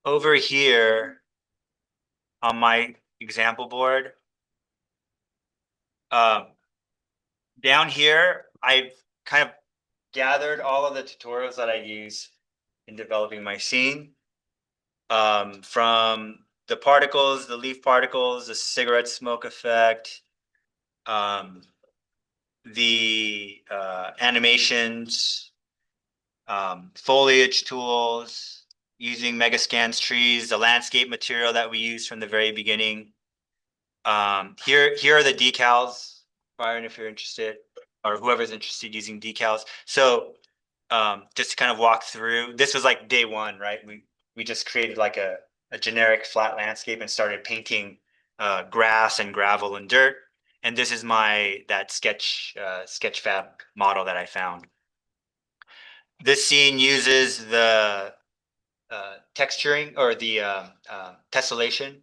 over here on my example board, um, down here, I've kind of gathered all of the tutorials that I use in developing my scene, from the particles, the leaf particles, the cigarette smoke effect, um, the animations, foliage tools, using Megascans trees, the landscape material that we used from the very beginning. Here are the decals, Byron, if you're interested, or whoever's interested using decals. So just to kind of walk through, this was like day one, right? We just created like a generic flat landscape and started painting grass and gravel and dirt. And this is that sketch fab model that I found. This scene uses the texturing or the tessellation,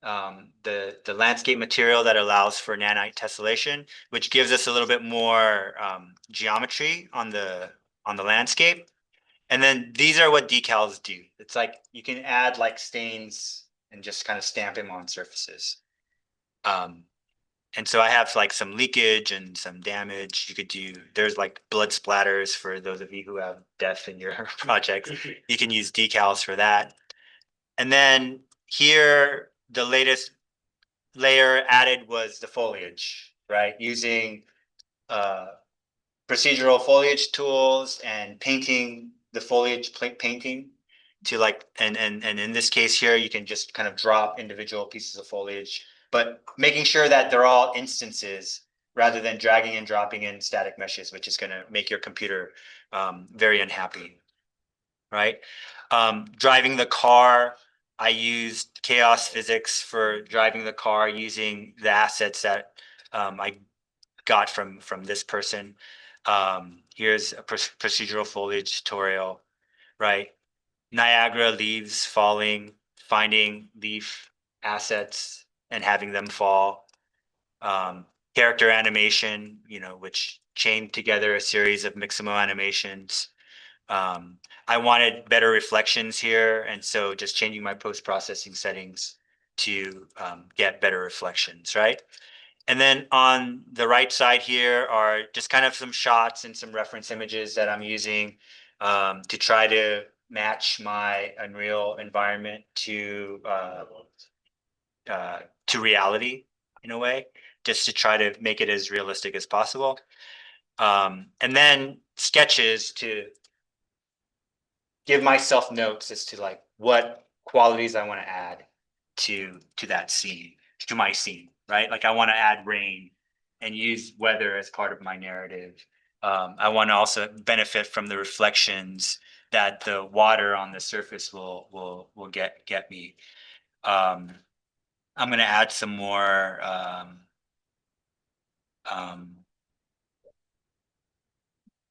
the landscape material that allows for nanite tessellation, which gives us a little bit more geometry on the landscape. And then these are what decals do. It's like you can add like stains and just kind of stamp them on surfaces. Um, and so I have like some leakage and some damage. You could do, there's like blood splatters for those of you who have death in your projects. You can use decals for that. And then here, the latest layer added was the foliage, right? Using uh, procedural foliage tools and painting the foliage painting to like, and in this case here, you can just kind of drop individual pieces of foliage, but making sure that they're all instances rather than dragging and dropping in static meshes, which is going to make your computer very unhappy, right? Driving the car, I used chaos physics for driving the car using the assets that I got from this person. Here's a procedural foliage tutorial, right? Niagara leaves falling, finding leaf assets and having them fall. Character animation, which chained together a series of Mixamo animations. I wanted better reflections here, and so just changing my post-processing settings to get better reflections, right? And then on the right side here are just kind of some shots and some reference images that I'm using to try to match my Unreal environment to reality in a way, just to try to make it as realistic as possible. And then sketches to give myself notes as to like what qualities I want to add to that scene, to my scene, right? Like I want to add rain and use weather as part of my narrative. I want to also benefit from the reflections that the water on the surface will get me. Um, I'm going to add some more um,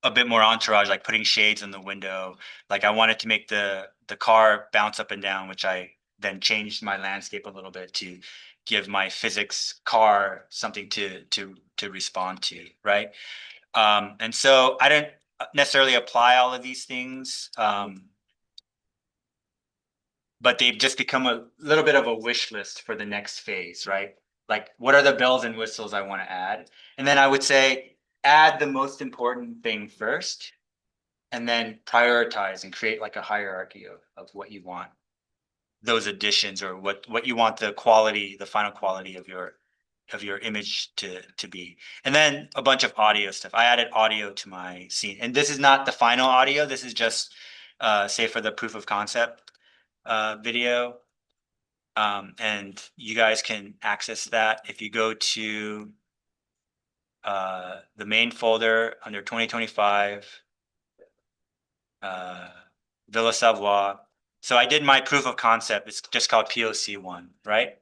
a bit more entourage, like putting shades in the window. Like I wanted to make the car bounce up and down, which I then changed my landscape a little bit to give my physics car something to respond to, right? And so I didn't necessarily apply all of these things, but they've just become a little bit of a wish list for the next phase, right? Like what are the bells and whistles I want to add? And then I would say add the most important thing first and then prioritize and create like a hierarchy of what you want those additions or what you want the final quality of your image to be. And then a bunch of audio stuff. I added audio to my scene. And this is not the final audio. This is just say for the proof of concept video. And you guys can access that if you go to the main folder under 2025 Villa Savoie. So I did my proof of concept. It's just called POC1, right?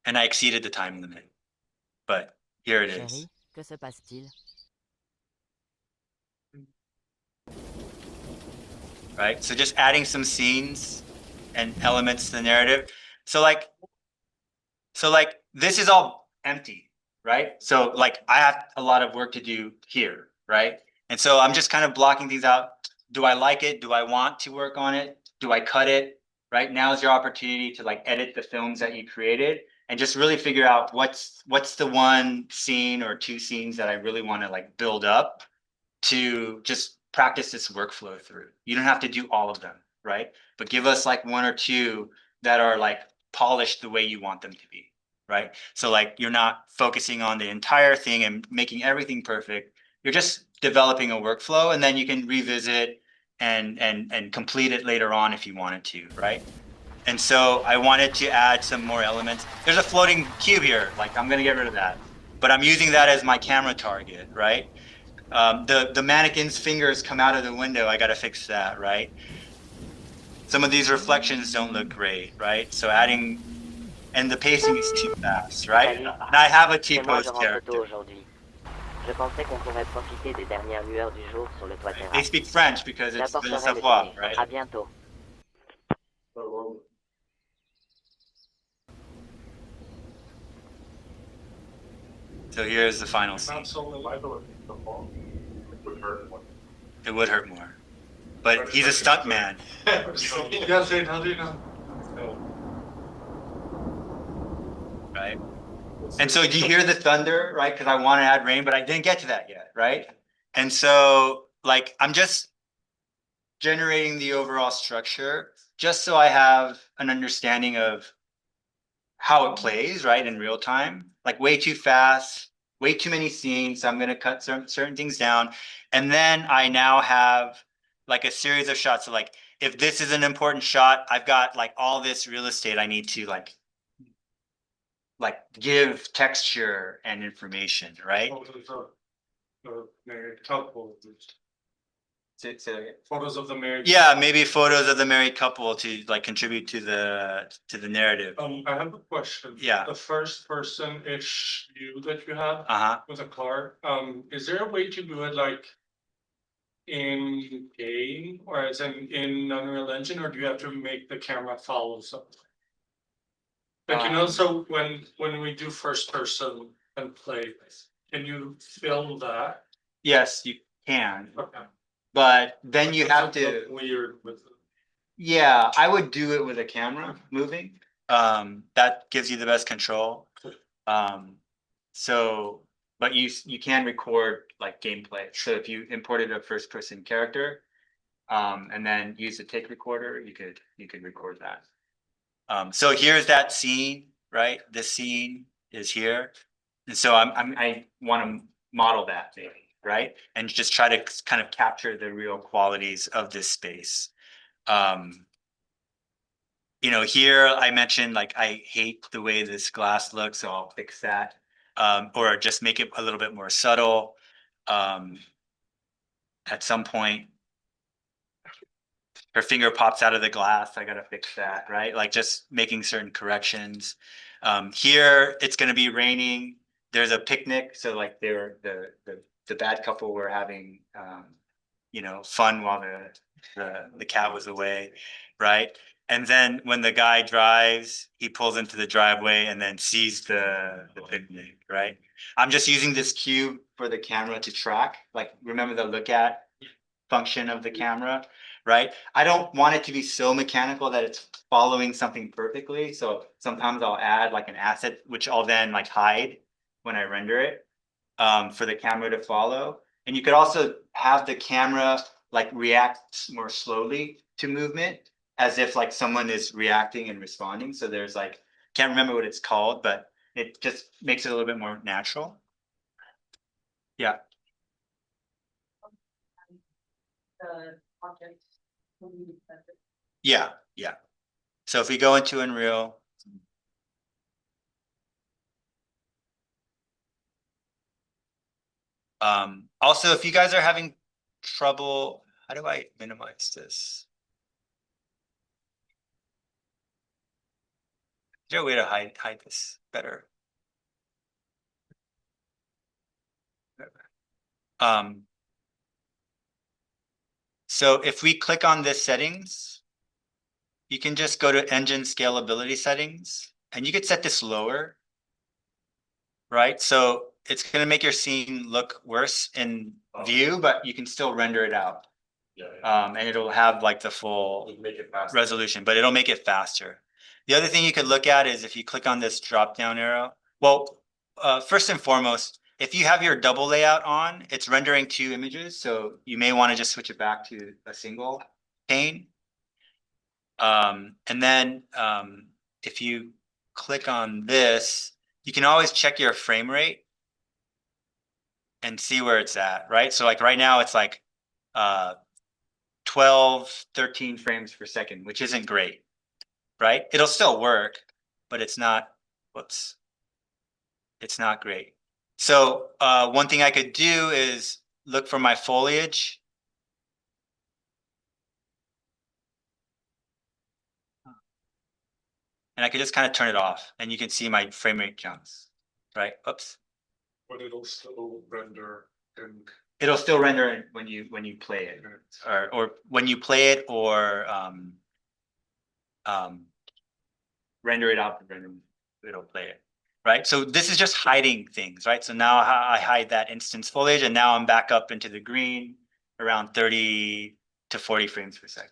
And I exceeded the time limit, but here it is. Chérie, que se passe-t-il? Right? So just adding some scenes and elements to the narrative. So like, this is all empty, right? So like I have a lot of work to do here, right? And so I'm just kind of blocking these out. Do I like it? Do I want to work on it? Do I cut it? Right now is your opportunity to like edit the films that you created and just really figure out what's the one scene or two scenes that I really want to like build up to just practice this workflow through. You don't have to do all of them, right? But give us like one or two that are like polished the way you want them to be, right? So like you're not focusing on the entire thing and making everything perfect. You're just developing a workflow and then you can revisit and complete it later on if you wanted to, right? And so I wanted to add some more elements. There's a floating cube here, like I'm gonna get rid of that. But I'm using that as my camera target, right? The mannequin's fingers come out of the window. I got to fix that, right? Some of these reflections don't look great, right? So adding, and the pacing is too fast, right? Salut, And I have a c'est moi, je T-pose rentre tôt character. aujourd'hui. Je pensais qu'on pourrait profiter des dernières lueurs du jour sur le toit They terrasse. speak French because it's the J'apporterai le savoir, dîner. right? À bientôt. So here's the final scene. It would hurt more, but he's a stunt man. Right? And so do you hear the thunder, right? Because I want to add rain, but I didn't get to that yet, right? And so like I'm just generating the overall structure just so I have an understanding of how it plays, right, in real time. Like way too fast, way too many scenes. So I'm going to cut certain things down. And then I now have like a series of shots. So like if this is an important shot, I've got like all this real estate I need to like give texture and information, right? Say that again. Photos of the marriage. Yeah, maybe photos of the married couple to like contribute to the narrative. I have a question. Yeah. The first person-ish view that you have Uh-huh. with a car, is there a way to do it like in game or as in Unreal Engine, or do you have to make the camera follow something? Like, so when we do first person and play, can you film that? Yes, you can, Okay. but then you have Does it to, look weird with. yeah, I would do it with a camera moving. That gives you the best control. So, but you can record like gameplay. So if you imported a first person character, and then use a take recorder, you could record that. So here's that scene, right? This scene is here. And so I want to model that maybe, right? And just try to kind of capture the real qualities of this space. You know, here I mentioned like I hate the way this glass looks, so I'll fix that. Or just make it a little bit more subtle. At some point, her finger pops out of the glass. I gotta fix that, right? Like just making certain corrections. Here it's gonna be raining. There's a picnic, so like the bad couple were having you know, fun while the cat was away, right? And then when the guy drives, he pulls into the driveway and then sees the picnic, right? I'm just using this cube for the camera to track. Like remember the look at function of the camera, right? I don't want it to be so mechanical that it's following something perfectly. So sometimes I'll add like an asset, which I'll then like hide when I render it, for the camera to follow. And you could also have the camera like react more slowly to movement as if like someone is reacting and responding. So there's like, can't remember what it's called, but it just makes it a little bit more natural. Yeah. The object. Yeah, yeah. So if we go into Unreal, also if you guys are having trouble, how do I minimize this? Is there a way to hide this better? Um, so if we click on this settings, you can just go to engine scalability settings and you could set this lower, right? So it's going to make your scene look worse in view, but you can still render it out. And it'll have like the full Make it faster. resolution, but it'll make it faster. The other thing you could look at is if you click on this drop down arrow. Well, first and foremost, if you have your double layout on, it's rendering 2 images, so you may want to just switch it back to a single pane. And then if you click on this, you can always check your frame rate and see where it's at, right? So like right now it's like 12, 13 frames per second, which isn't great, right? It'll still work, but it's not, whoops, it's not great. So one thing I could do is look for my foliage. And I could just kind of turn it off and you can see my frame rate jumps, right? Oops. But it'll still render and. It'll still render it when you play it, or when you play it, or render it out, and it'll play it, right? So this is just hiding things, right? So now I hide that instance foliage, and now I'm back up into the green around 30 to 40 frames per second,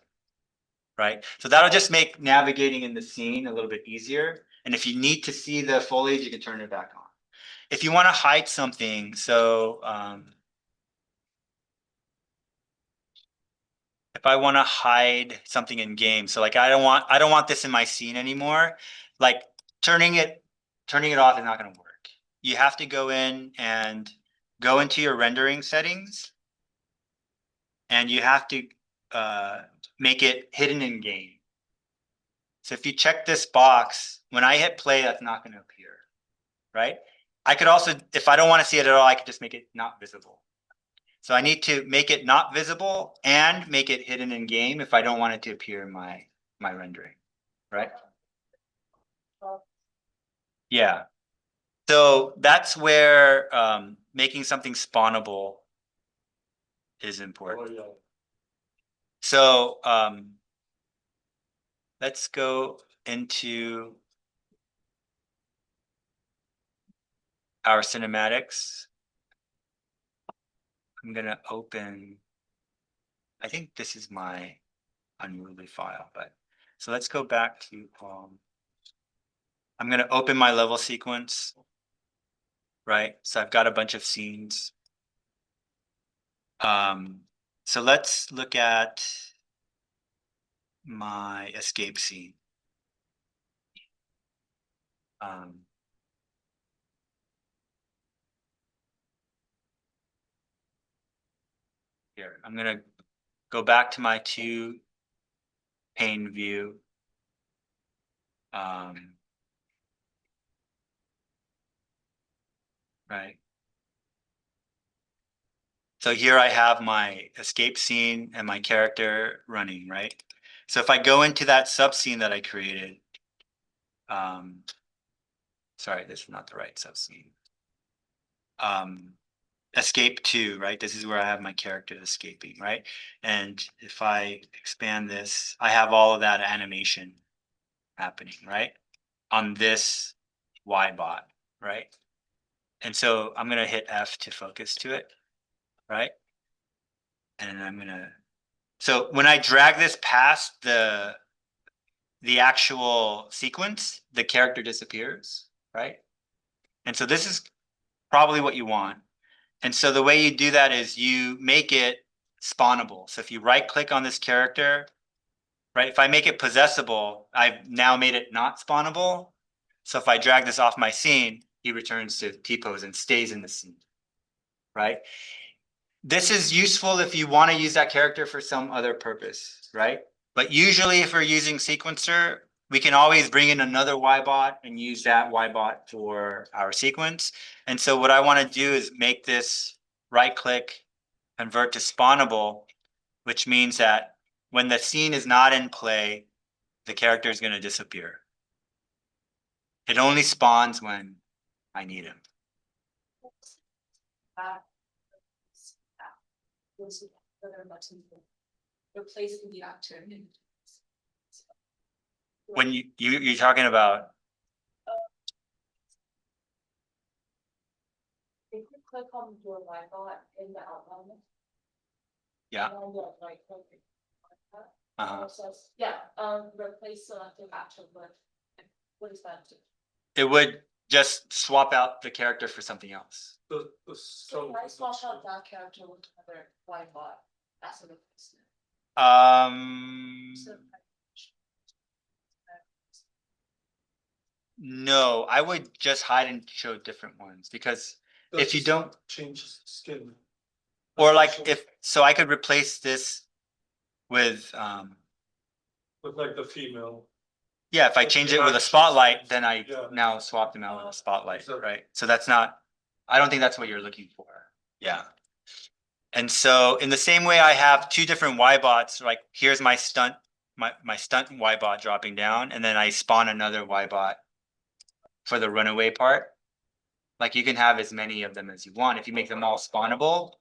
right? So that'll just make navigating in the scene a little bit easier. And if you need to see the foliage, you can turn it back on. If you want to hide something, so if I want to hide something in game, so like I don't want this in my scene anymore, like turning it off is not going to work. You have to go in and go into your rendering settings, and you have to make it hidden in game. So if you check this box, when I hit play, that's not going to appear, right? I could also, if I don't want to see it at all, I could just make it not visible. So I need to make it not visible and make it hidden in game if I don't want it to appear in my rendering, right? Yeah. So that's where making something spawnable is important. So let's go into our cinematics. I'm gonna open, I think this is my unruly file, but so let's go back to I'm gonna open my level sequence, right? So I've got a bunch of scenes. So let's look at my escape scene. Here, I'm gonna go back to my 2 pane view. Right. So here I have my escape scene and my character running, right? So if I go into that sub scene that I created, sorry, this is not the right sub scene. Escape 2, right? This is where I have my character escaping, right? And if I expand this, I have all of that animation happening, right? On this Y bot, right? And so I'm gonna hit F to focus to it, right? And I'm gonna, so when I drag this past the actual sequence, the character disappears, right? And so this is probably what you want. And so the way you do that is you make it spawnable. So if you right click on this character, right, if I make it possessable, I've now made it not spawnable. So if I drag this off my scene, he returns to T-pose and stays in the scene, right? This is useful if you want to use that character for some other purpose, right? But usually if we're using sequencer, we can always bring in another Y-bot and use that Y-bot for our sequence. And so what I want to do is make this right click, convert to spawnable, which means that when the scene is not in play, the character is going to disappear. It only spawns when I need him. Replacing the actor. When you're talking about, If you click on your Y bot in the outline, Yeah. Right, okay. Uh-huh. Yeah, replace selected actor with, what is that? It would just swap out the character for something else. So I swap out that character with another white bot as a replacement. So No, I would just hide and show different ones because if you don't, Change skin. or like if, so I could replace this with, Look like the female. yeah, if I change it with a spotlight, then I Yeah. now swap them out with a spotlight, So- right? So that's not, I don't think that's what you're looking for. Yeah. And so in the same way, I have two different Y bots, like here's my stunt, my stunt Y bot dropping down, and then I spawn another Y bot for the runaway part. Like you can have as many of them as you want. If you make them all spawnable,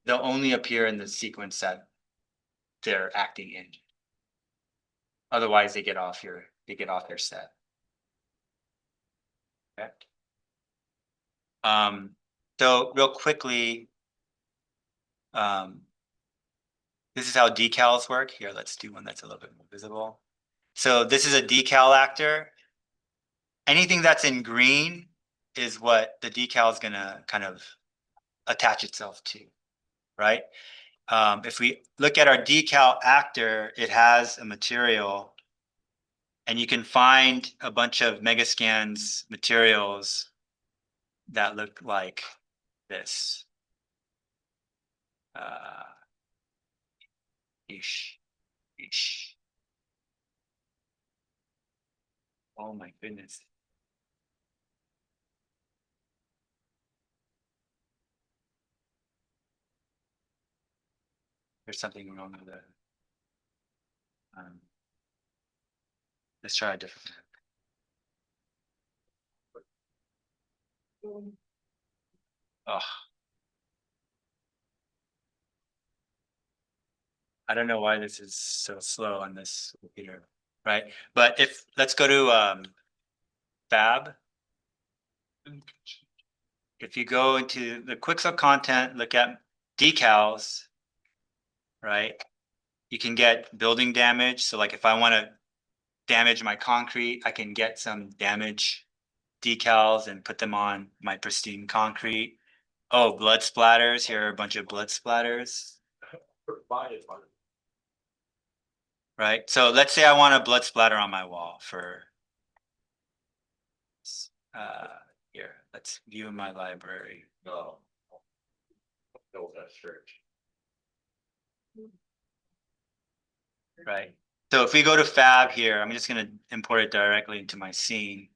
they'll only appear in the sequence that they're acting in. Otherwise, they get off their set. Okay. So real quickly, this is how decals work. Here, let's do one that's a little bit more visible. So this is a decal actor. Anything that's in green is what the decal is gonna kind of attach itself to, right? If we look at our decal actor, it has a material, and you can find a bunch of Megascans materials that look like this. Ish, ish. Oh my goodness. There's something wrong with it. Let's try a different one. Oh, I don't know why this is so slow on this computer, right? But if, let's go to Fab. If you go into the Quixel content, look at decals, right? You can get building damage. So like if I want to damage my concrete, I can get some damage decals and put them on my pristine concrete. Oh, blood splatters. Here are a bunch of blood splatters. Right. So let's say I want a blood splatter on my wall for here. Let's view my library. No. Right. So if we go to Fab here, I'm just going to import it directly into my scene.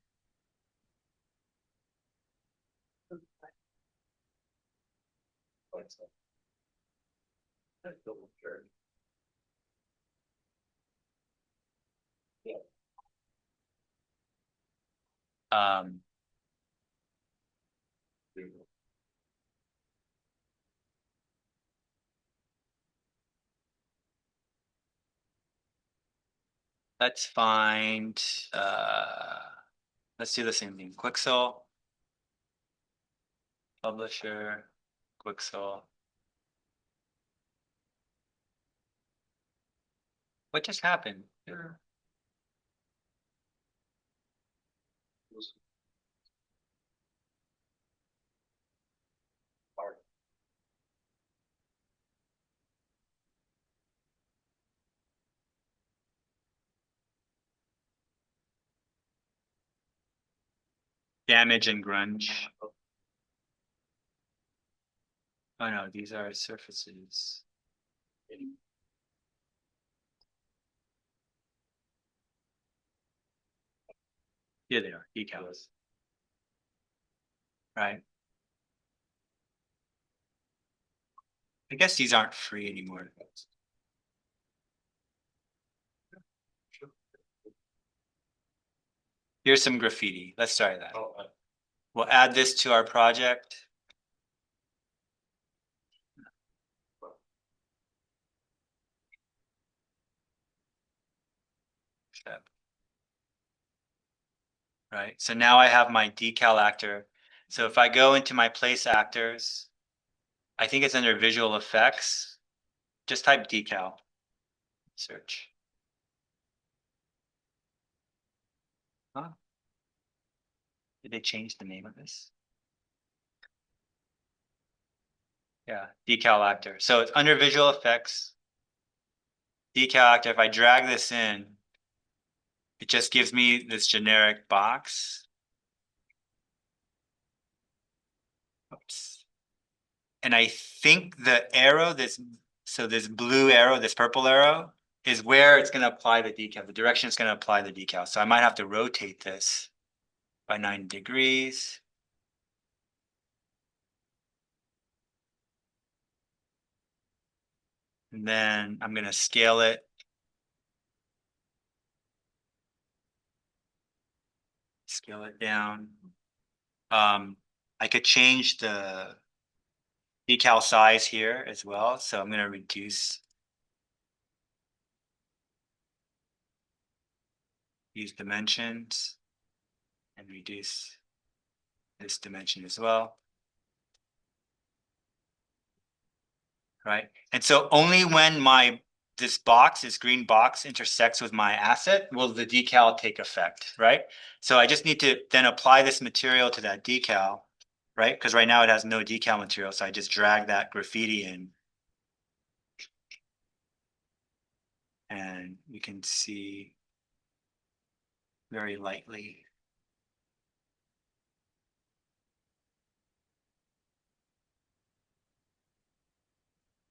Um, let's find, let's do the same thing. Quixel, publisher, Quixel. What just happened? Damage and grunge. Oh no, these are surfaces. Here they are, decals. Right. I guess these aren't free anymore. Here's some graffiti. Let's try that. We'll add this to our project. Right. So now I have my decal actor. So if I go into my place actors, I think it's under visual effects. just type decal. Search. Huh? Did they change the name of this? Yeah, decal actor. So it's under visual effects. Decal actor, if I drag this in, it just gives me this generic box. Oops. And I think the arrow, this blue arrow, this purple arrow, is where it's going to apply the decal. The direction it's going to apply the decal. So I might have to rotate this by 9 degrees. And then I'm going to scale it. Scale it down. I could change the decal size here as well. So I'm going to reduce. Use dimensions and reduce this dimension as well. Right. And so only when this green box intersects with my asset will the decal take effect, right? So I just need to then apply this material to that decal, right? Because right now it has no decal material. So I just drag that graffiti in. And you can see very lightly.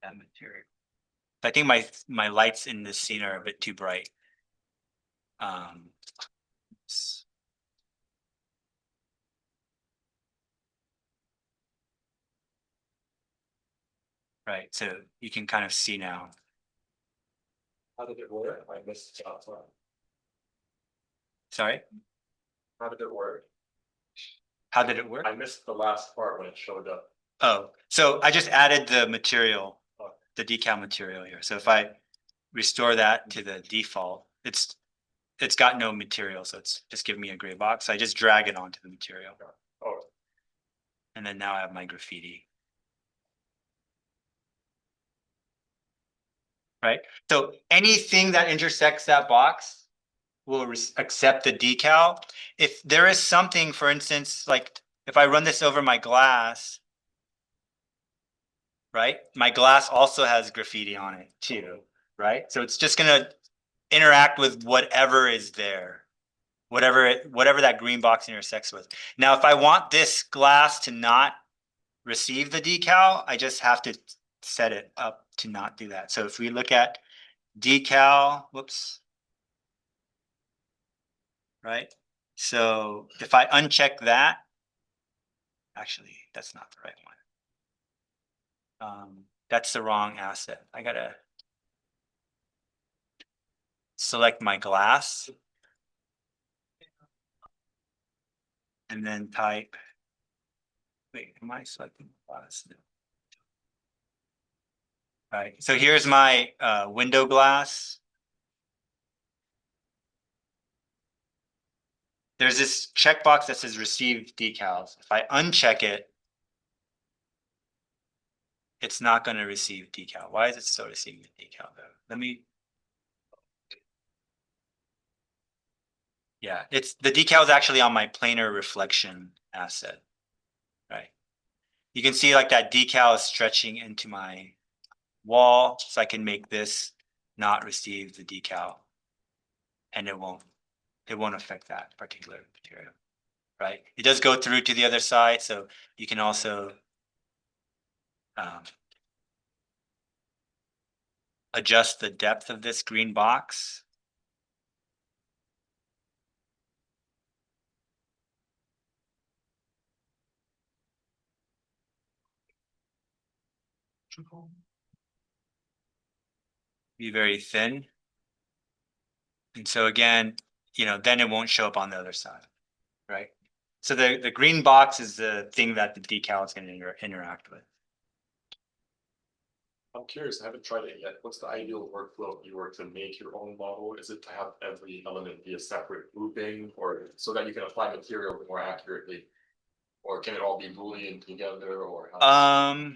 That material. I think my lights in this scene are a bit too bright. Right, so you can kind of see now. How did it work? I missed that part. Sorry, How did it work? how did it work? I missed the last part when it showed up. Oh, so I just added the material, the decal material here. So if I restore that to the default, it's got no material, so it's just giving me a gray box. So I just drag it onto the material. Oh, And then now I have my graffiti. Right, so anything that intersects that box will accept the decal. If there is something, for instance, like if I run this over my glass, right? My glass also has graffiti on it too, right? So it's just gonna interact with whatever is there, whatever that green box intersects with. Now, if I want this glass to not receive the decal, I just have to set it up to not do that. So if we look at decal, whoops, right? So if I uncheck that, actually, that's not the right one. That's the wrong asset. I gotta select my glass and then type, wait, am I selecting glass? No. All right, so here's my window glass. There's this checkbox that says receive decals. If I uncheck it, it's not going to receive decal. Why is it still receiving the decal though? Let me. Yeah, it's the decal is actually on my planar reflection asset, right? You can see like that decal is stretching into my wall, so I can make this not receive the decal, and it won't affect that particular material, right? It does go through to the other side, so you can also adjust the depth of this green box. Be very thin. And so again, then it won't show up on the other side, right? So the green box is the thing that the decal is going to interact with. I'm curious, I haven't tried it yet. What's the ideal workflow if you were to make your own model? Is it to have every element be a separate grouping or so that you can apply material more accurately? Or can it all be Boolean together or how?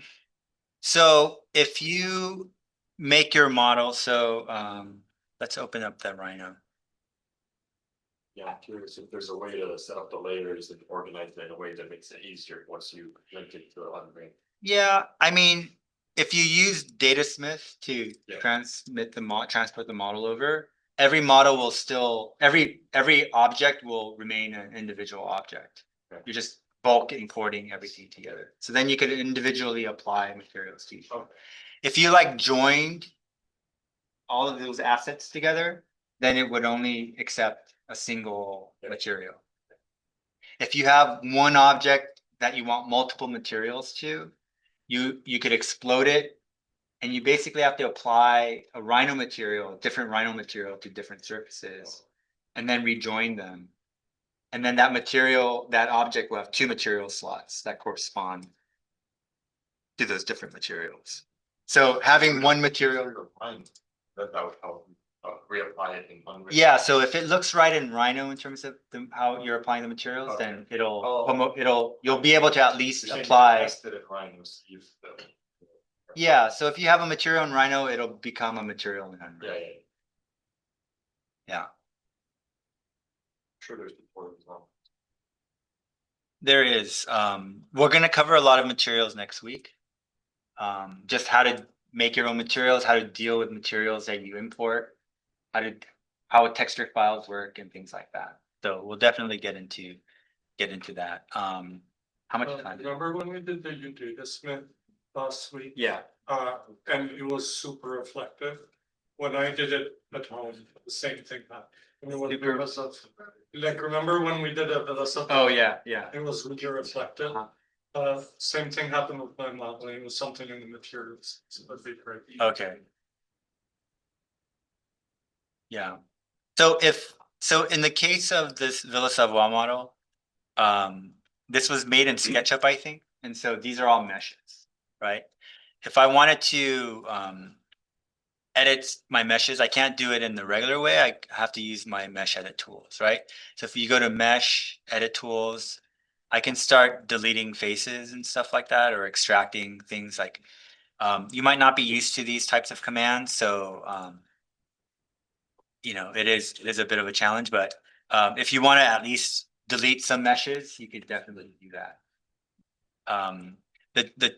So if you make your model. So let's open up the Rhino. Yeah, I'm curious if there's a way to set up the layers and organize it in a way that makes it easier once you link it to the unbrain. Yeah, I mean, if you use Datasmith to Yeah. transport the model over, every model will still every object will remain an individual object. Okay. You're just bulk importing everything together. So then you could individually apply materials to each. Okay. If you like joined all of those assets together, then it would only accept a single Yeah. material. If you have one object that you want multiple materials to, you could explode it, and you basically have to apply a Rhino material, different Rhino material to different surfaces, and then rejoin them. And then that material, that object will have two material slots that correspond to those different materials. So having one material. That would help reapply it in unbrain. Yeah, so if it looks right in Rhino in terms of how you're applying the materials, then you'll be able to at least You're saying apply. test it in Rhino, see if the- Yeah, so if you have a material in Rhino, it'll become a material in Unreal. Yeah. Yeah, Sure, there's tutorials as well. there is. We're gonna cover a lot of materials next week. Just how to make your own materials, how to deal with materials that you import, how texture files work and things like that. So we'll definitely get into that. How much time? Remember when we did the Udita Smith last week? Yeah. And it was super reflective. When I did it at home, the same thing happened. And it was Super- because of, like, remember when we did it at the. Oh, yeah. It was really reflective. Uh-huh. Same thing happened with my modeling, it was something in the materials, so that'd be great. Okay. Yeah. So in the case of this Villa Savoye model, this was made in SketchUp, I think, and so these are all meshes, right? If I wanted to edit my meshes, I can't do it in the regular way. I have to use my mesh edit tools, right? So if you go to mesh edit tools, I can start deleting faces and stuff like that, or extracting things like. You might not be used to these types of commands, so it is a bit of a challenge, but if you want to at least delete some meshes, you could definitely do that. The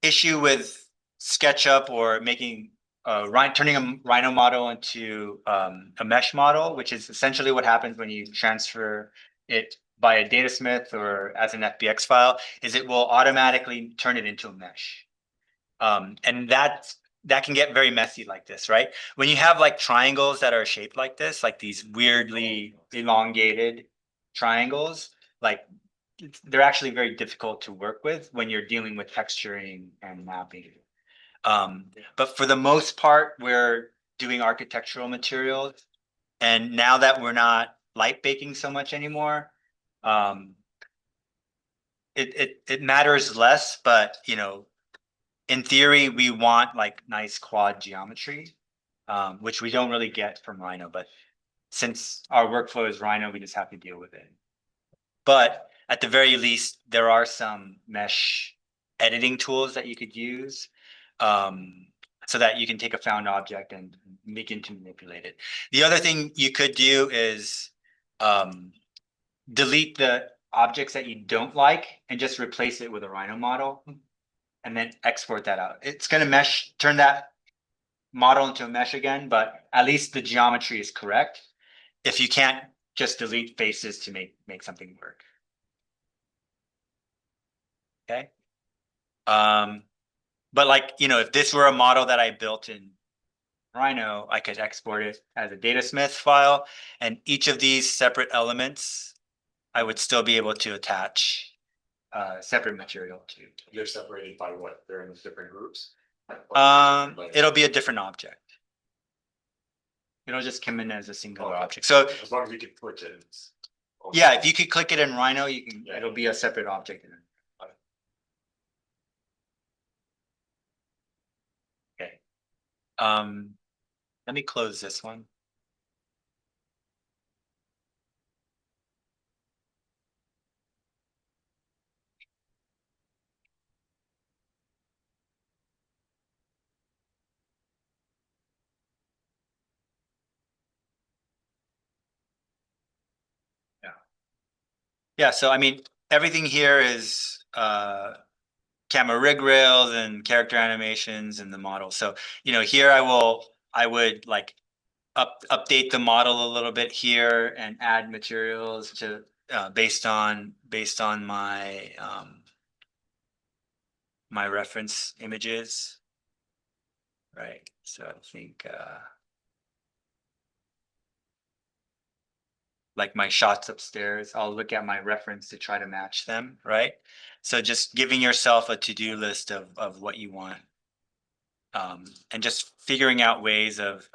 issue with SketchUp or making turning a Rhino model into a mesh model, which is essentially what happens when you transfer it by a Datasmith or as an FBX file, is it will automatically turn it into a mesh. And that can get very messy like this, right? When you have like triangles that are shaped like this, like these weirdly elongated triangles, like they're actually very difficult to work with when you're dealing with texturing and mapping. But for the most part, we're doing architectural materials. And now that we're not light baking so much anymore, it matters less, but in theory, we want like nice quad geometry, which we don't really get from Rhino, but since our workflow is Rhino, we just have to deal with it. But at the very least, there are some mesh editing tools that you could use, so that you can take a found object and begin to manipulate it. The other thing you could do is delete the objects that you don't like and just replace it with a Rhino model, and then export that out. It's going to turn that model into a mesh again, but at least the geometry is correct. If you can't just delete faces to make something work. Okay. But like, if this were a model that I built in Rhino, I could export it as a Datasmith file, and each of these separate elements, I would still be able to attach separate material to. They're separated by what? They're in different groups? It'll be a different object. It'll just come in as a singular object. So As long as you can click it. yeah, if you could click it in Rhino, you can. Yeah. It'll be a separate object. Okay. Let me close this one. Yeah, so I mean, everything here is camera rig rails and character animations and the model. So, you know, here I would like update the model a little bit here and add materials to based on my my reference images. Right. So I think like my shots upstairs, I'll look at my reference to try to match them, right? So just giving yourself a to-do list of what you want. And just figuring out ways of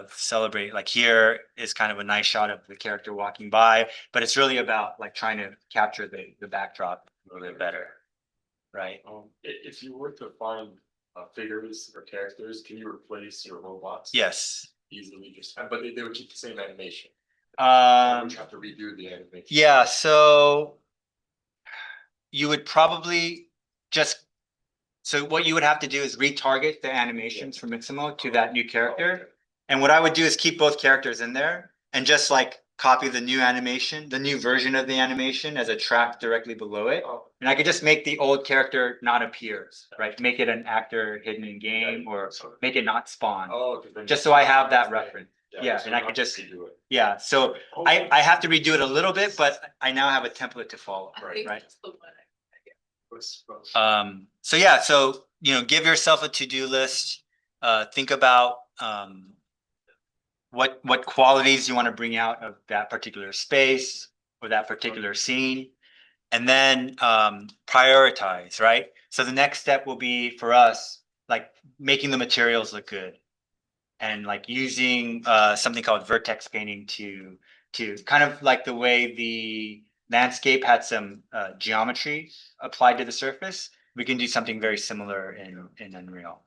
celebrate. Like here is kind of a nice shot of the character walking by, but it's really about like trying to capture the backdrop a little bit better, right? If you were to find figures or characters, can you replace your robots? Yes. Easily, just but they would keep the same animation. Or would Um, you have to redo the animation? yeah, so you would probably just, so what you would have to do is retarget the animations from Mixamo to that new character. And what I would do is keep both characters in there and just like copy the new animation, the new version of the animation as a track directly below it. Oh, And I could just make the old character not appear, right? Make it an actor hidden in game or make it not spawn. oh, 'cause then Just so I have that reference. Yeah, so and I not could just, redo it. yeah, so I have to redo it a little bit, but I now have a template to follow, I think right? that's the one. So yeah, so you know, give yourself a to-do list. Think about what qualities you want to bring out of that particular space or that particular scene, and then prioritize, right? So the next step will be for us like making the materials look good and like using something called vertex painting to kind of like the way the landscape had some geometry applied to the surface. We can do something very similar in Unreal.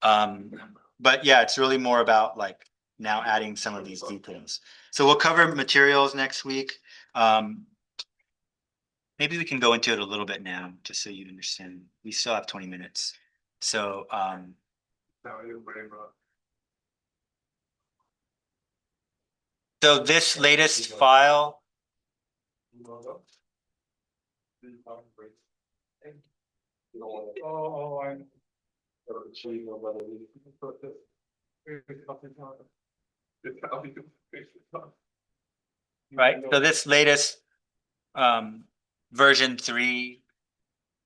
But yeah, it's really more about like now adding some of these details. So we'll cover materials next week. Maybe we can go into it a little bit now, just so you understand. We still have 20 minutes. So so this latest file, Oh, I'm. right? So this latest version 3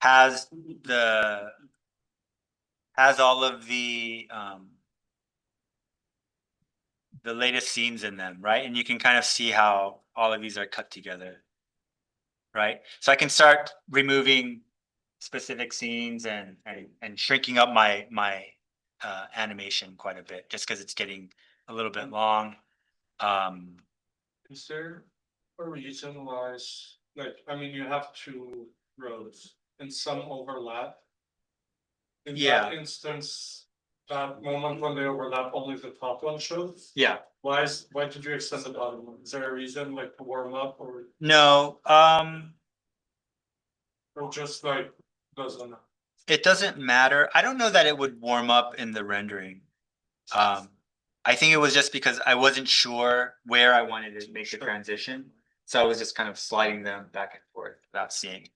has the has all of the latest scenes in them, right? And you can kind of see how all of these are cut together, right? So I can start removing specific scenes and shrinking up my animation quite a bit, just because it's getting a little bit long. Is there a reason why, like, I mean, you have two rows and some overlap? In Yeah. that instance, that moment when they overlap, only the top one shows? Yeah. Why did you extend the bottom one? Is there a reason, like, to warm up or No, just like, doesn't? it doesn't matter. I don't know that it would warm up in the rendering. I think it was just because I wasn't sure where I wanted to make the transition. So I was just kind of sliding them back and forth without seeing.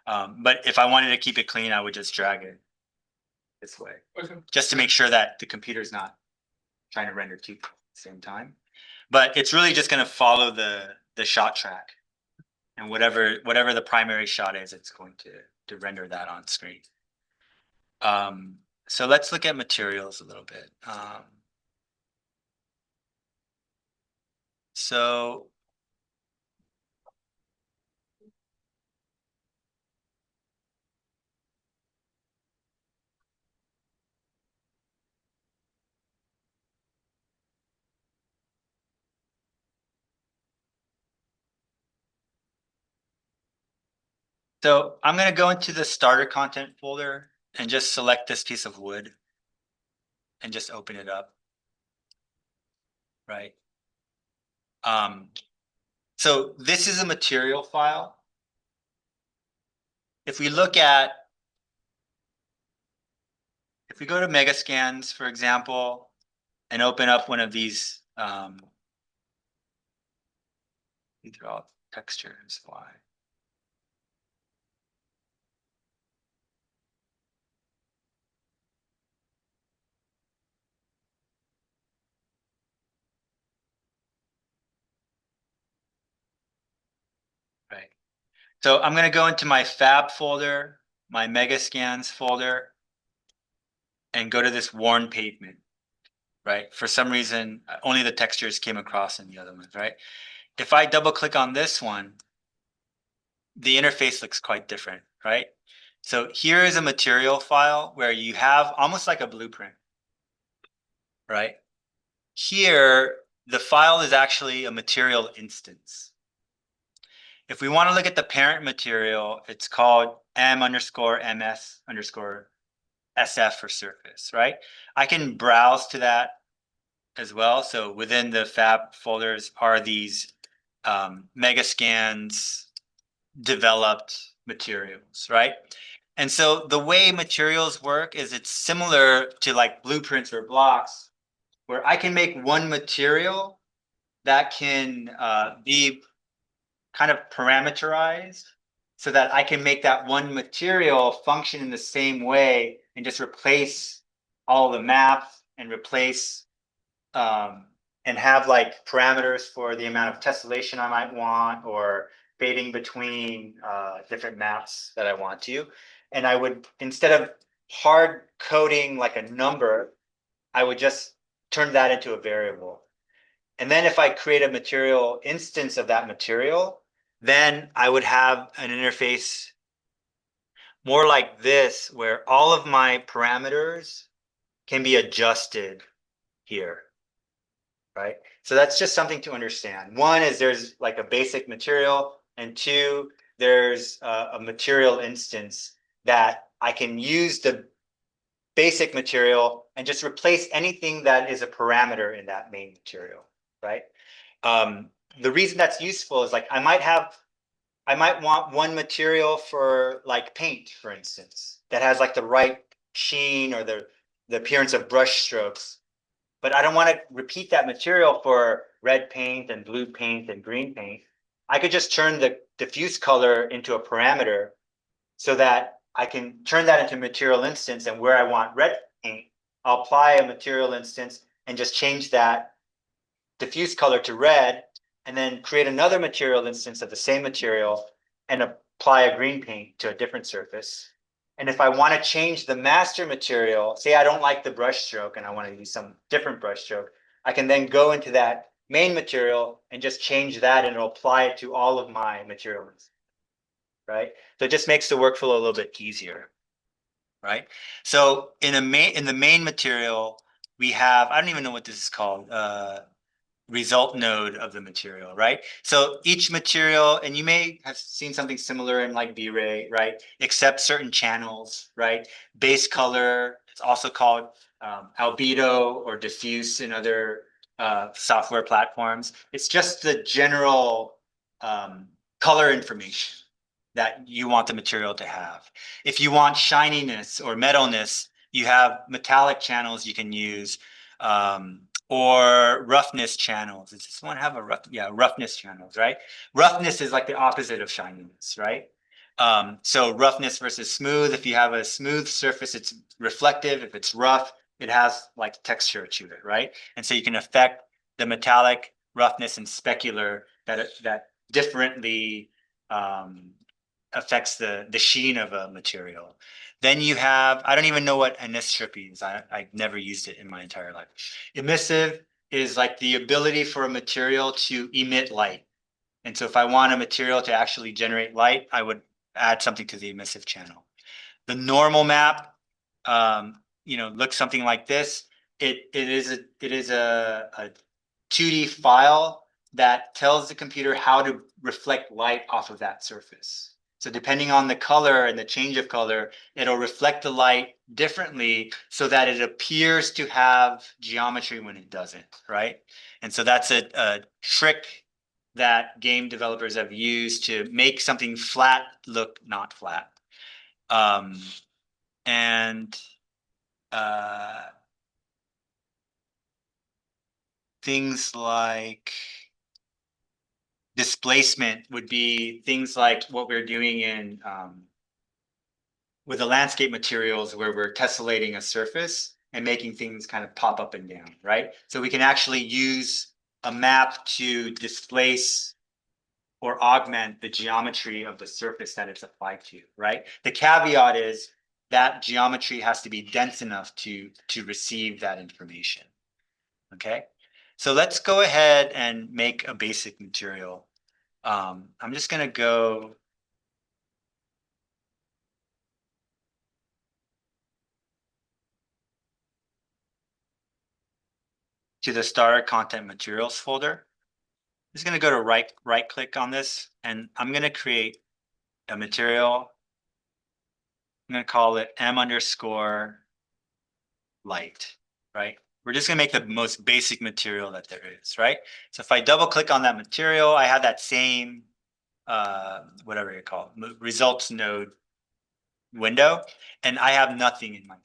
But if I wanted to keep it clean, I would just drag it this way, Okay. just to make sure that the computer's not trying to render two at the same time. But it's really just gonna follow the shot track. And whatever the primary shot is, it's going to render that on screen. So let's look at materials a little bit. So So I'm gonna go into the starter content folder and just select this piece of wood and just open it up. Right. So this is a material file. If we look at, if we go to Megascans, for example, and open up one of these, these are all textures, why? Right. So I'm gonna go into my fab folder, my mega scans folder, and go to this worn pavement, right? For some reason, only the textures came across in the other ones, right? If I double click on this one, the interface looks quite different, right? So here is a material file where you have almost like a blueprint, right? Here, the file is actually a material instance. If we want to look at the parent material, it's called m_ms_sf for surface, right? I can browse to that as well. So within the fab folders are these mega scans developed materials, right? And so the way materials work is it's similar to like blueprints or blocks, where I can make one material that can be kind of parameterized so that I can make that one material function in the same way and just replace all the maps and replace and have like parameters for the amount of tessellation I might want or fading between different maps that I want to. And I would, instead of hard coding like a number, I would just turn that into a variable. And then if I create a material instance of that material, then I would have an interface more like this, where all of my parameters can be adjusted here, right? So that's just something to understand. One is there's like a basic material, and two, there's a material instance that I can use the basic material and just replace anything that is a parameter in that main material, right? The reason that's useful is like I might want one material for like paint, for instance, that has like the right sheen or the appearance of brush strokes, but I don't want to repeat that material for red paint and blue paint and green paint. I could just turn the diffuse color into a parameter so that I can turn that into a material instance, and where I want red paint, I'll apply a material instance and just change that diffuse color to red, and then create another material instance of the same material and apply a green paint to a different surface. And if I want to change the master material, say I don't like the brush stroke and I want to use some different brush stroke, I can then go into that main material and just change that and it'll apply it to all of my materials, right? So it just makes the workflow a little bit easier, right? So in the main material, we have, I don't even know what this is called, result node of the material, right? So each material, and you may have seen something similar in like V-Ray, right? Except certain channels, right? Base color, it's also called albedo or diffuse in other software platforms. It's just the general color information that you want the material to have. If you want shininess or metalness, you have metallic channels you can use, or roughness channels. Does this one have a roughness channels, right? Roughness is like the opposite of shininess, right? So roughness versus smooth. If you have a smooth surface, it's reflective. If it's rough, it has like texture to it, right? And so you can affect the metallic, roughness, and specular that differently affects the sheen of a material. Then you have, I don't even know what anisotropy is. I've never used it in my entire life. Emissive is like the ability for a material to emit light. And so if I want a material to actually generate light, I would add something to the emissive channel. The normal map, looks something like this. It is a 2D file that tells the computer how to reflect light off of that surface. So depending on the color and the change of color, it'll reflect the light differently so that it appears to have geometry when it doesn't, right? And so that's a trick that game developers have used to make something flat look not flat. And things like displacement would be things like what we're doing in with the landscape materials where we're tessellating a surface and making things kind of pop up and down, right? So we can actually use a map to displace or augment the geometry of the surface that it's applied to, right? The caveat is that geometry has to be dense enough to receive that information. Okay, so let's go ahead and make a basic material. I'm just gonna go to the starter content materials folder. I'm just gonna go to right click on this, and I'm gonna create a material. I'm gonna call it M underscore light, right? We're just gonna make the most basic material that there is, right? So if I double click on that material, I have that same whatever you call it, results node window, and I have nothing in my,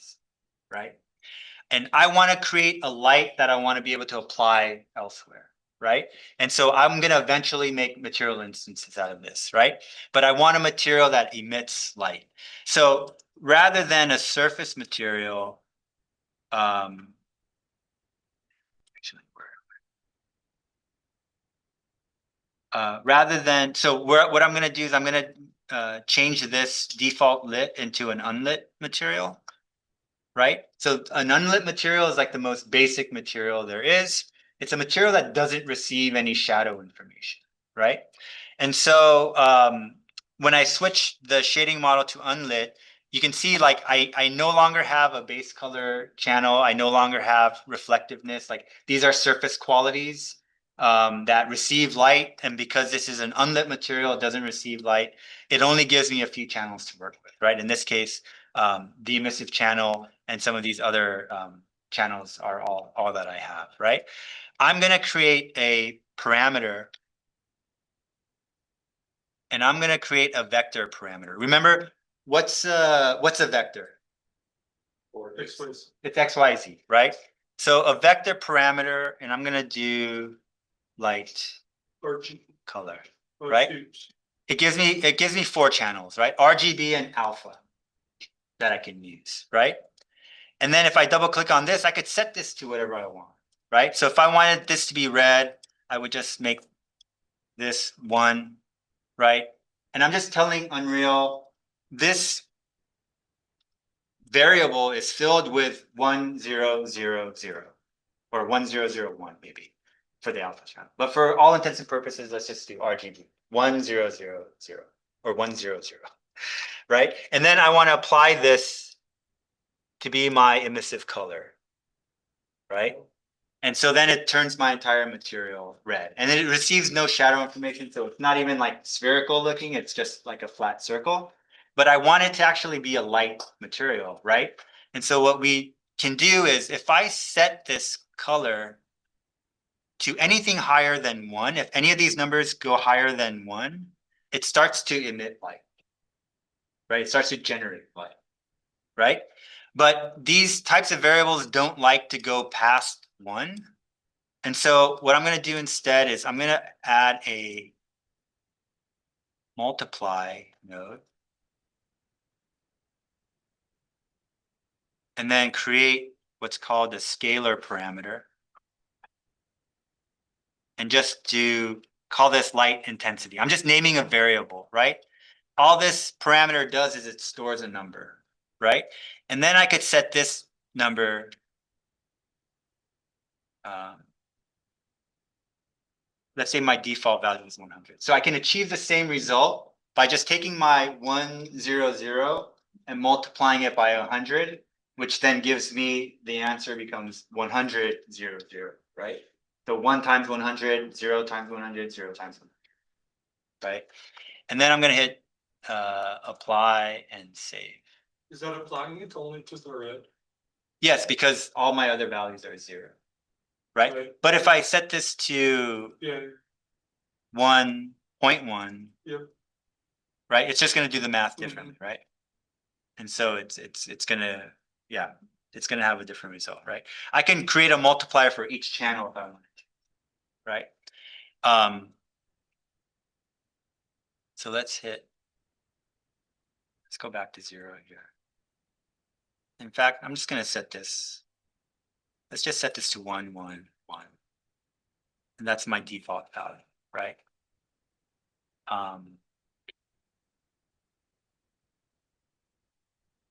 right? And I want to create a light that I want to be able to apply elsewhere, right? And so I'm going to eventually make material instances out of this, right? But I want a material that emits light. So rather than a surface material, actually, rather than, so what I'm going to do is I'm going to change this default lit into an unlit material, right? So an unlit material is like the most basic material there is. It's a material that doesn't receive any shadow information, right? And so when I switch the shading model to unlit, you can see like I no longer have a base color channel. I no longer have reflectiveness. Like these are surface qualities that receive light. And because this is an unlit material, it doesn't receive light. It only gives me a few channels to work with, right? In this case, the emissive channel and some of these other channels are all that I have, right? I'm going to create a parameter, and I'm going to create a vector parameter. Remember, what's a vector? Or Explains. It's X, Y, Z, right? So a vector parameter, and I'm going to do light Or color, or right? choose. It gives me 4 channels, right? RGB and alpha that I can use, right? And then if I double click on this, I could set this to whatever I want, right? So if I wanted this to be red, I would just make this 1, right? And I'm just telling Unreal, this variable is filled with 1000 or 1001 maybe for the alpha channel. But for all intents and purposes, let's just do RGB 1000 or 100, right? And then I want to apply this to be my emissive color, right? And so then it turns my entire material red, and then it receives no shadow information. So it's not even like spherical looking. It's just like a flat circle, but I want it to actually be a light material, right? And so what we can do is if I set this color to anything higher than 1, if any of these numbers go higher than 1, it starts to emit light, right? It starts to generate light, right? But these types of variables don't like to go past 1. And so what I'm going to do instead is I'm going to add a multiply node and then create what's called a scalar parameter and just to call this light intensity. I'm just naming a variable, right? All this parameter does is it stores a number, right? And then I could set this number let's say my default value is 100. So I can achieve the same result by just taking my 100 and multiplying it by 100, which then gives me the answer becomes 100, 0, 0, right? So 1 times 100, 0 times 100, 0 times 100, right? And then I'm going to hit apply and save. Is that applying it only to the red? Yes, because all my other values are 0, right? Right. But if I set this to Yeah, 1.1, yep. right? It's just going to do the math Mhm. differently, right? And so it's gonna, yeah, it's gonna have a different result, right? I can create a multiplier for each channel if I wanted to, right? So let's go back to 0 here. In fact, I'm just going to set this. Let's just set this to 1, 1, 1. And that's my default value, right?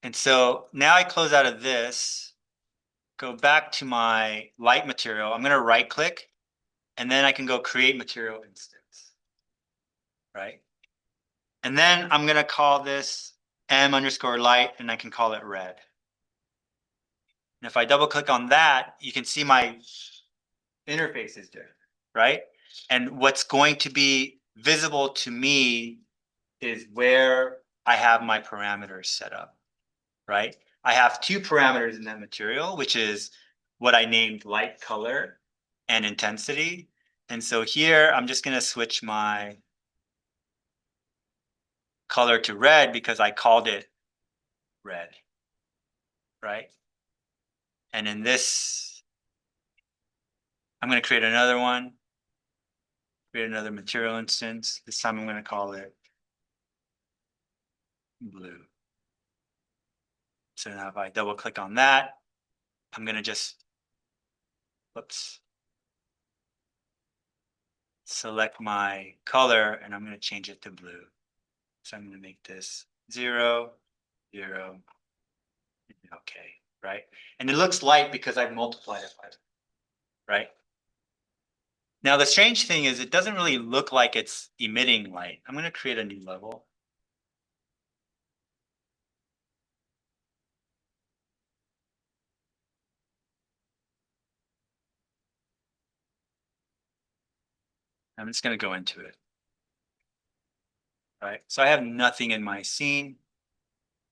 And so now I close out of this, go back to my light material. I'm going to right click, and then I can go create material instance, right? And then I'm going to call this m_light, and I can call it red. And if I double click on that, you can see my interface is different, right? And what's going to be visible to me is where I have my parameters set up, right? I have 2 parameters in that material, which is what I named light color and intensity. And so here, I'm just going to switch my color to red because I called it red, right? And in this, I'm going to create another one, create another material instance. This time I'm going to call it blue. So now if I double click on that, I'm going to just, whoops, select my color and I'm going to change it to blue. So I'm going to make this 0, 0, okay, right? And it looks light because I've multiplied it by, right? Now the strange thing is it doesn't really look like it's emitting light. I'm going to create a new level. I'm just going to go into it. Right, so I have nothing in my scene.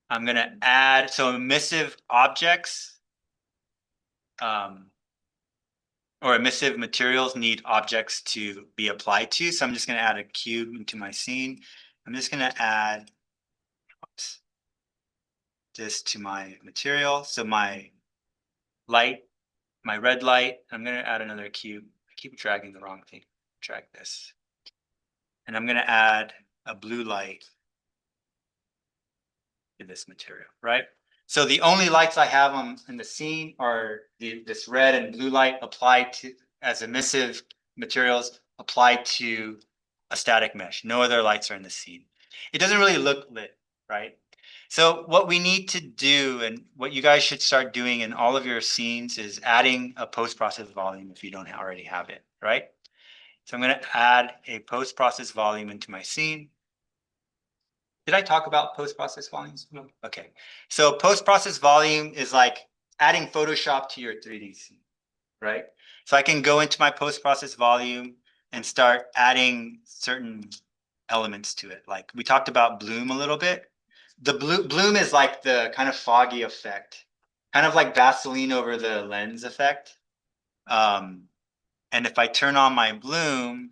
I'm going to add, so emissive objects or emissive materials need objects to be applied to. So I'm just going to add a cube into my scene. I'm just going to add this to my material. So my light, my red light, I'm going to add another cube. I keep dragging the wrong thing. Drag this. And I'm going to add a blue light to this material, right? So the only lights I have in the scene are this red and blue light applied to as emissive materials applied to a static mesh. No other lights are in the scene. It doesn't really look lit, right? So what we need to do and what you guys should start doing in all of your scenes is adding a post-process volume if you don't already have it, right? So I'm going to add a post-process volume into my scene. Did I talk about post-process volumes? No. Okay. So post-process volume is like adding Photoshop to your 3D scene, right? So I can go into my post-process volume and start adding certain elements to it. Like we talked about bloom a little bit. The bloom is like the kind of foggy effect, kind of like Vaseline over the lens effect. And if I turn on my bloom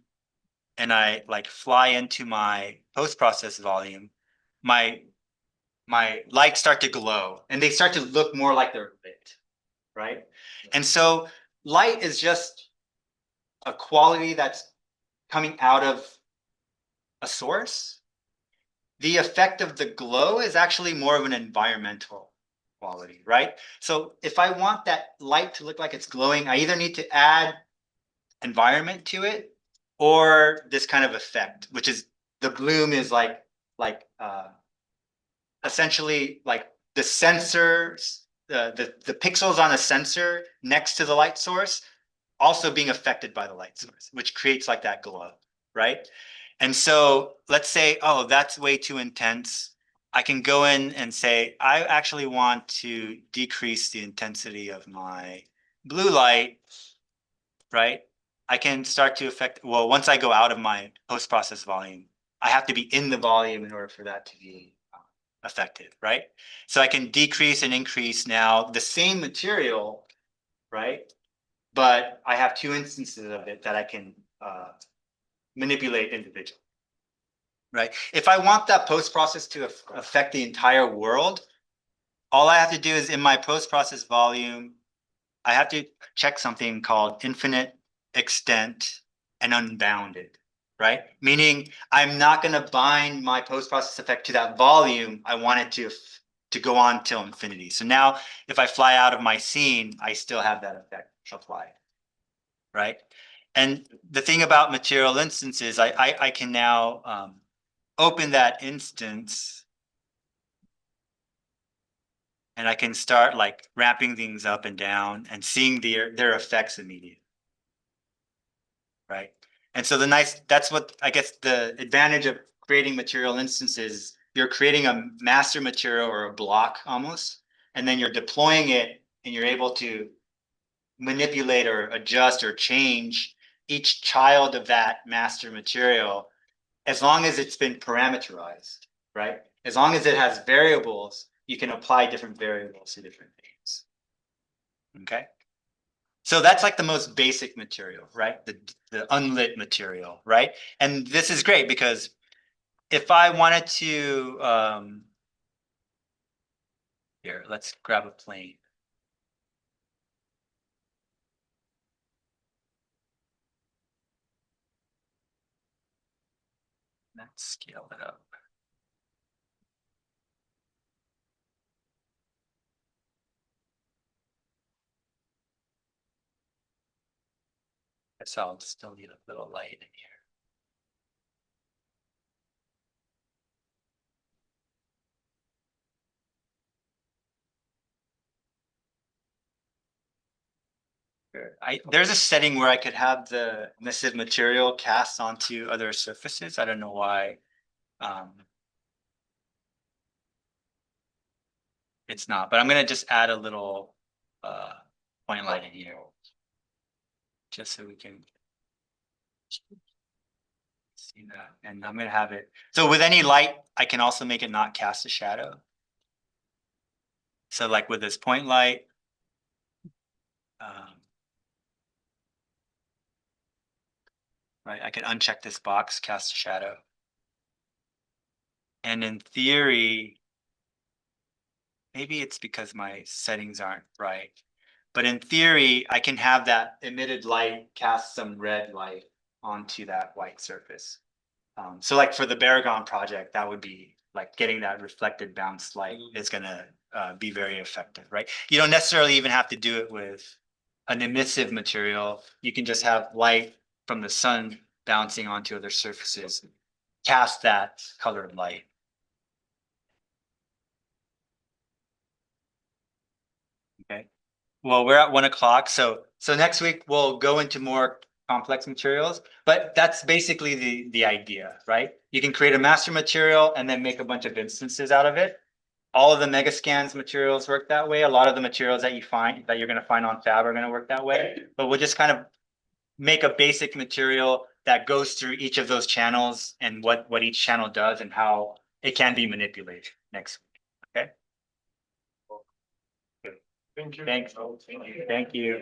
and I like fly into my post-process volume, my lights start to glow and they start to look more like they're lit, right? And so light is just a quality that's coming out of a source. The effect of the glow is actually more of an environmental quality, right? So if I want that light to look like it's glowing, I either need to add environment to it or this kind of effect, which is the bloom is like essentially like the sensors, the pixels on a sensor next to the light source also being affected by the light source, which creates like that glow, right? And so let's say, oh, that's way too intense. I can go in and say, I actually want to decrease the intensity of my blue light, right? I can start to affect, well, once I go out of my post-process volume, I have to be in the volume in order for that to be effective, right? So I can decrease and increase now the same material, right? But I have 2 instances of it that I can manipulate individually, right? If I want that post-process to affect the entire world, all I have to do is in my post-process volume, I have to check something called infinite, extent, and unbounded. right? Meaning I'm not gonna bind my post-process effect to that volume. I want it to go on till infinity. So now if I fly out of my scene, I still have that effect applied, right? And the thing about material instances, I can now open that instance and I can start like ramping things up and down and seeing their effects immediately. Right. And so that's what I guess the advantage of creating material instances, you're creating a master material or a block almost, and then you're deploying it and you're able to manipulate or adjust or change each child of that master material as long as it's been parameterized, right? As long as it has variables, you can apply different variables to different things. Okay. So that's like the most basic material, right? The unlit material, right? And this is great because if I wanted to, here, let's grab a plane. Let's scale it up. Guess I'll still need a little light in here. There's a setting where I could have the emissive material cast onto other surfaces. I don't know why. It's not, but I'm gonna just add a little point light in here. Just so we can see that. And I'm gonna have it. So with any light, I can also make it not cast a shadow. So like with this point light, right, I can uncheck this box, cast a shadow. And in theory, maybe it's because my settings aren't right. But in theory, I can have that emitted light cast some red light onto that white surface. So like for the Baragon project, that would be like getting that reflected bounce light is gonna be very effective, right? You don't necessarily even have to do it with an emissive material. You can just have light from the sun bouncing onto other surfaces, cast that colored light. Okay. Well, we're at 1 o'clock, so next week we'll go into more complex materials, but that's basically the idea, right? You can create a master material and then make a bunch of instances out of it. All of the Megascans materials work that way. A lot of the materials that you're going to find on Fab are going to work that way. But we'll just kind of make a basic material that goes through each of those channels and what each channel does and how it can be manipulated next week. Okay. Thank you. Thanks. Thank you.